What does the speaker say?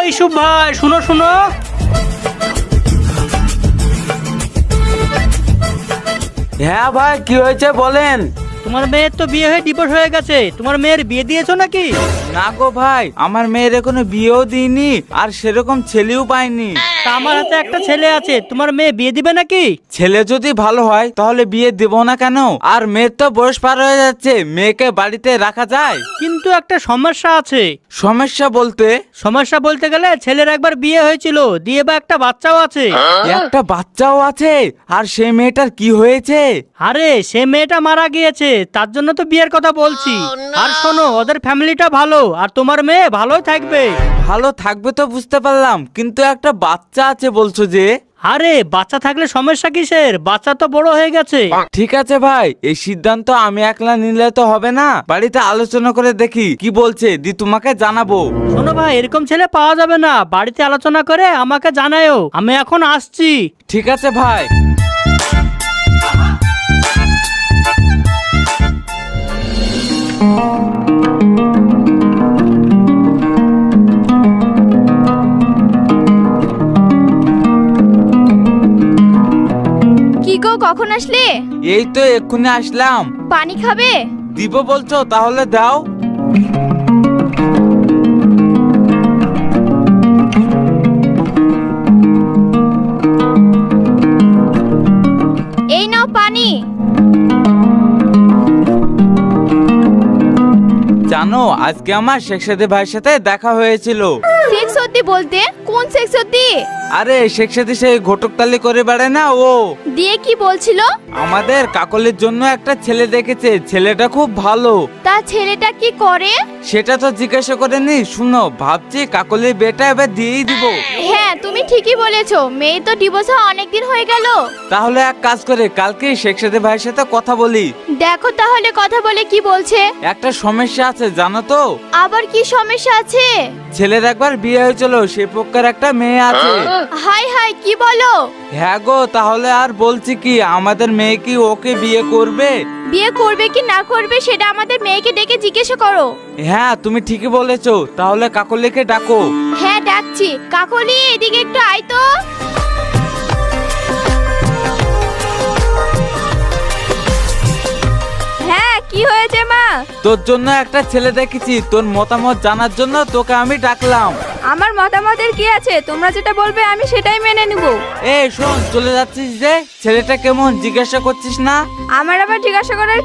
ইসুফ ভাই শুনো শুনো, হ্যাঁ ভাই, কি হয়েছে বলেন। তোমার মেয়ের তো বিয়ে হয়ে ডিভোর্স হয়ে গেছে, তোমার মেয়ের বিয়ে দিয়েছো নাকি? না গো ভাই, আমার মেয়ের এখনো বিয়েও দিইনি আর সেরকম ছেলেও পাইনি। তা আমার হাতে একটা ছেলে আছে, তোমার মেয়ে বিয়ে দিবে নাকি? ছেলে যদি ভালো হয় তাহলে বিয়ে দেব না কেন? আর মেয়ের তো বয়স পার হয়ে যাচ্ছে, মেয়েকে বাড়িতে রাখা যায়? কিন্তু একটা সমস্যা আছে। সমস্যা বলতে? সমস্যা বলতে গেলে ছেলের একবার বিয়ে হয়েছিল, দিয়ে বা একটা বাচ্চাও আছে। একটা বাচ্চাও আছে? আর সেই মেয়েটার কি হয়েছে? আরে সে মেয়েটা মারা গিয়েছে, তার জন্য তো বিয়ের কথা বলছি। আর শোনো, ওদের ফ্যামিলিটা ভালো আর তোমার মেয়ে ভালোই থাকবে। ভালো থাকবে তো বুঝতে পারলাম, কিন্তু একটা বাচ্চা আছে বলছো যে? আরে বাচ্চা থাকলে সমস্যা কিসের, বাচ্চা তো বড় হয়ে গেছে। ঠিক আছে ভাই, এই সিদ্ধান্ত আমি একলা নিলে তো হবে না, বাড়িতে আলোচনা করে দেখি কি বলছে, দি তোমাকে জানাবো। শোনো ভাই, এরকম ছেলে পাওয়া যাবে না, বাড়িতে আলোচনা করে আমাকে জানায়ও। আমি এখন আসছি। ঠিক আছে ভাই। কি গো, কখন আসলে? এই তো এক্ষুনি আসলাম। পানি খাবে? দিব বলছো, তাহলে দাও। এই নাও পানি। জানো, আজকে আমার শেখ সাদী ভাইয়ের সাথে দেখা হয়েছিল। শেখ সত্যি বলতে কোন শেখ সত্যি? আরে শেখ সাদী সেই ঘটকতালি করে বেড়ায় না ও। দিয়ে কি বলছিল? আমাদের কাকলির জন্য একটা ছেলে দেখেছে, ছেলেটা খুব ভালো। তা ছেলেটা কি করে? সেটা তো জিজ্ঞাসা করেনি। শুনো, ভাবছি কাকলির বেটা এবার দিয়েই দিব। হ্যাঁ, তুমি ঠিকই বলেছো, মেয়ে তো ডিভোর্স হওয়া অনেকদিন হয়ে গেল। তাহলে এক কাজ করে কালকে শেখ সাদী ভাইয়ের সাথে কথা বলি। দেখো তাহলে কথা বলে কি বলছে। একটা সমস্যা আছে জানো তো? আবার কি সমস্যা আছে? ছেলের একবার বিয়ে হয়েছিল, সে পক্ষের একটা মেয়ে আছে। হাই হাই, কি বলো? হ্যাঁ গো, তাহলে আর বলছি কি, আমাদের মেয়ে কি ওকে বিয়ে করবে? বিয়ে করবে কি না করবে সেটা আমাদের মেয়েকে ডেকে জিজ্ঞাসা করো। হ্যাঁ, তুমি ঠিকই বলেছো, তাহলে কাকলিকে ডাকো। হ্যাঁ ডাকছি। কাকলি, এদিকে একটু আয় তো। হ্যাঁ, কি হয়েছে মা? তোর জন্য একটা ছেলে দেখেছি, তোর মতামত জানার জন্য তোকে আমি ডাকলাম। আমার মতামতের কি আছে, তোমরা যেটা বলবে আমি সেটাই মেনে নেব। এই শোন, চলে যাচ্ছিস যে, ছেলেটা কেমন জিজ্ঞাসা করছিস না? আমার আবার জিজ্ঞাসা করার